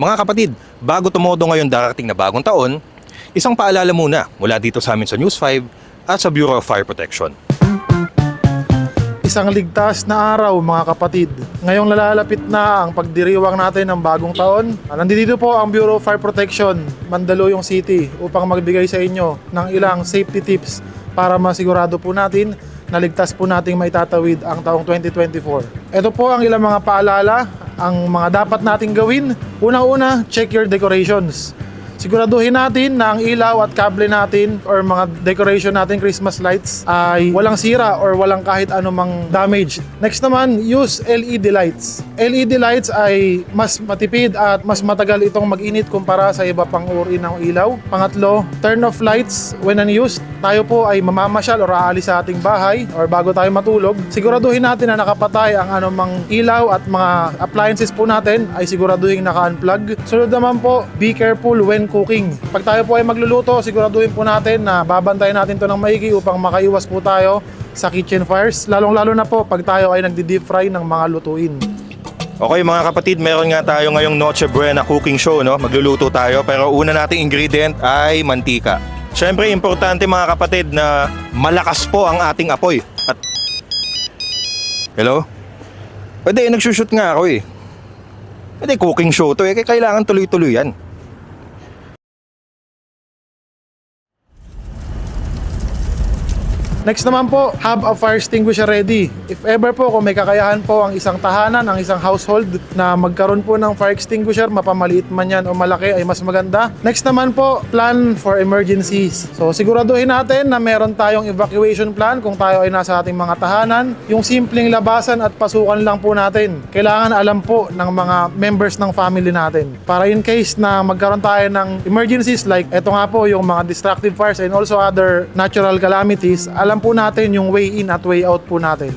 Mga kapatid, bago tumodo ngayon darating na bagong taon, isang paalala muna mula dito sa amin sa News 5 at sa Bureau of Fire Protection. Isang ligtas na araw mga kapatid. Ngayong nalalapit na ang pagdiriwang natin ng bagong taon. Nandito po ang Bureau of Fire Protection, Mandaluyong City upang magbigay sa inyo ng ilang safety tips para masigurado po natin na ligtas po nating maitatawid ang taong 2024. Ito po ang ilang mga paalala, ang mga dapat nating gawin. Unang-una, check your decorations. Siguraduhin natin na ang ilaw at kable natin or mga decoration natin, Christmas lights, ay walang sira or walang kahit anumang damage. Next naman, use LED lights. LED lights ay mas matipid at mas matagal itong mag-init kumpara sa iba pang uri ng ilaw. Pangatlo, turn off lights when unused. Tayo po ay mamamasyal or aalis sa ating bahay or bago tayo matulog. Siguraduhin natin na nakapatay ang anumang ilaw at mga appliances po natin ay siguraduhin naka-unplug. Sunod naman po, be careful when cooking. Pag tayo po ay magluluto, siguraduhin po natin na babantayan natin ito ng maigi upang makaiwas po tayo sa kitchen fires. Lalong-lalo na po pag tayo ay nagdi-deep fry ng mga lutuin. Okay mga kapatid, meron nga tayo ngayong Noche Buena cooking show, no? Magluluto tayo, pero una nating ingredient ay mantika. Siyempre, importante mga kapatid na malakas po ang ating apoy. At hello? Pwede, nagsushoot nga ako eh. Pwede, cooking show to eh, kailangan tuloy-tuloy yan. Next naman po, have a fire extinguisher ready. If ever po kung may kakayahan po ang isang tahanan, ang isang household na magkaroon po ng fire extinguisher, mapamaliit man yan o malaki ay mas maganda. Next naman po, plan for emergencies. So siguraduhin natin na meron tayong evacuation plan kung tayo ay nasa ating mga tahanan. Yung simpleng labasan at pasukan lang po natin. Kailangan alam po ng mga members ng family natin. Para in case na magkaroon tayo ng emergencies like eto nga po yung mga destructive fires and also other natural calamities, alam po natin yung way in at way out po natin.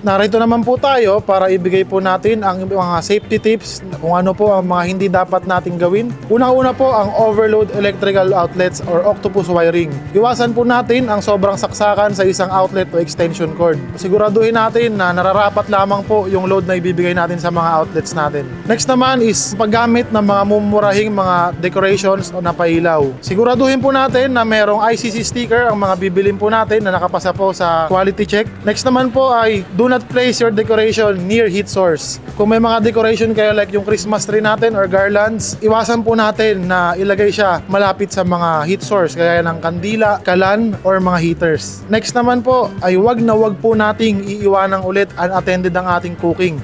Narito naman po tayo para ibigay po natin ang mga safety tips kung ano po ang mga hindi dapat nating gawin. Unang-una po ang overload electrical outlets or octopus wiring. Iwasan po natin ang sobrang saksakan sa isang outlet o extension cord. Siguraduhin natin na nararapat lamang po yung load na ibibigay natin sa mga outlets natin. Next naman is paggamit ng mga mumurahing mga decorations o napailaw. Siguraduhin po natin na merong ICC sticker ang mga bibilin po natin na nakapasa po sa quality check. Next naman po ay do not place your decoration near heat source. Kung may mga decoration kayo like yung Christmas tree natin or garlands, iwasan po natin na ilagay siya malapit sa mga heat source gaya ng kandila, kalan, or mga heaters. Next naman po ay wag po nating iiwanang ulit unattended ang ating cooking.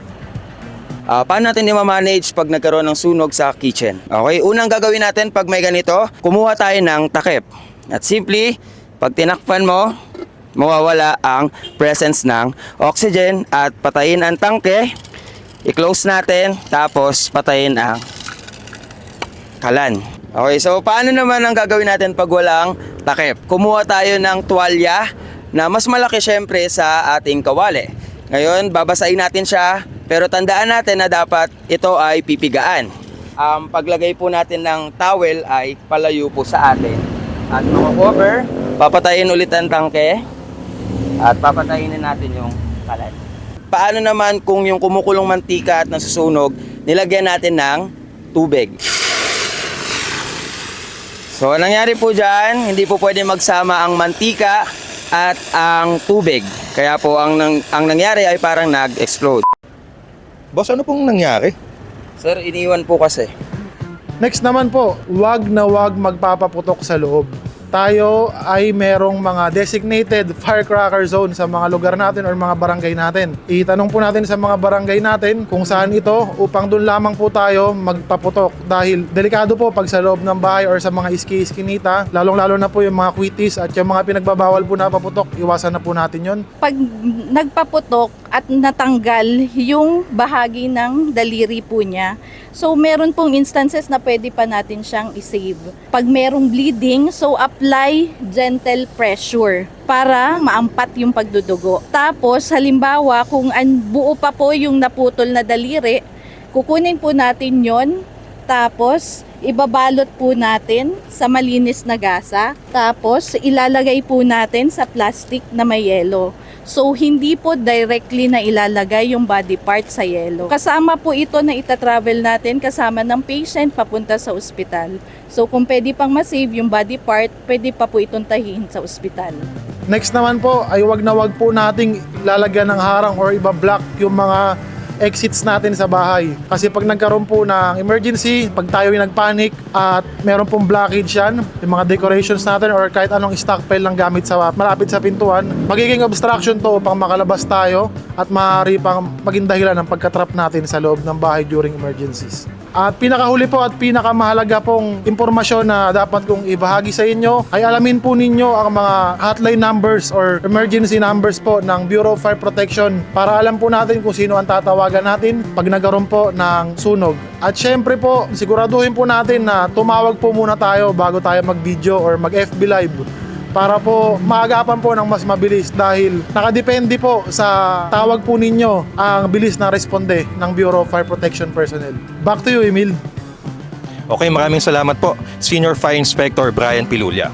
Paano natin i-manage pag nagkaroon ng sunog sa kitchen? Okay, unang gagawin natin pag may ganito, kumuha tayo ng takip. At simply, pag tinakpan mo, mawawala ang presence ng oxygen at patayin ang tangke. I-close natin, tapos patayin ang kalan. Okay, so paano naman ang gagawin natin pag walang takip? Kumuha tayo ng tuwalya na mas malaki syempre sa ating kawali. Ngayon, babasahin natin siya, pero tandaan natin na dapat ito ay pipigaan. Ang paglagay po natin ng towel ay palayo po sa atin. At mga cover, papatayin ulit ang tangke. At papatayin natin yung kalan. Paano naman kung yung kumukulong mantika at nasusunog, nilagyan natin ng tubig? So, nangyari po dyan, hindi po pwede magsama ang mantika at ang tubig. Kaya po, ang nangyari ay parang nag-explode. Boss, ano pong nangyari? Sir, iniwan po kasi. Next naman po, wag na wag magpapaputok sa loob. Tayo ay merong mga designated firecracker zone sa mga lugar natin or mga barangay natin. Itanong po natin sa mga barangay natin kung saan ito upang doon lamang po tayo magpaputok. Dahil delikado po pag sa loob ng bahay or sa mga iski-iskinita, lalong-lalo na po yung mga quitis at yung mga pinagbabawal po na paputok, iwasan na po natin yon. Pag nagpaputok at natanggal yung bahagi ng daliri po niya, so meron pong instances na pwede pa natin siyang i-save. Pag merong bleeding, so apply gentle pressure para maampat yung pagdudugo. Tapos halimbawa kung buo pa po yung naputol na daliri, kukunin po natin yon. Tapos ibabalot po natin sa malinis na gasa. Tapos ilalagay po natin sa plastic na may yelo. So hindi po directly na ilalagay yung body part sa yelo. Kasama po ito na itatravel natin kasama ng patient papunta sa ospital. So kung pwede pang masave yung body part, pwede pa po itong tahihin sa ospital. Next naman po ay wag na wag po nating lalagyan ng harang or iba-block yung mga exits natin sa bahay. Kasi pag nagkaroon po ng emergency, pag tayo yung nagpanic at meron pong blockage yan, yung mga decorations natin or kahit anong stockpile ng gamit sa malapit sa pintuan, magiging obstruction to upang makalabas tayo at maaari pang maging dahilan ng pagkatrap natin sa loob ng bahay during emergencies. At pinakahuli po at pinakamahalaga pong impormasyon na dapat kong ibahagi sa inyo ay alamin po ninyo ang mga hotline numbers or emergency numbers po ng Bureau of Fire Protection para alam po natin kung sino ang tatawagan natin pag nagkaroon po ng sunog. At syempre po, siguraduhin po natin na tumawag po muna tayo bago tayo mag-video or mag-FB Live para po maagapan po ng mas mabilis dahil nakadepende po sa tawag po ninyo ang bilis na responde ng Bureau of Fire Protection personnel. Back to you, Emil. Okay, maraming salamat po, Senior Fire Inspector Brian Pilulya.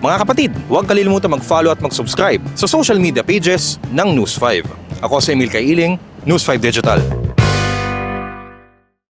Mga kapatid, huwag kalimutan mag-follow at mag-subscribe sa social media pages ng News 5. Ako si Emil Kailing, News 5 Digital.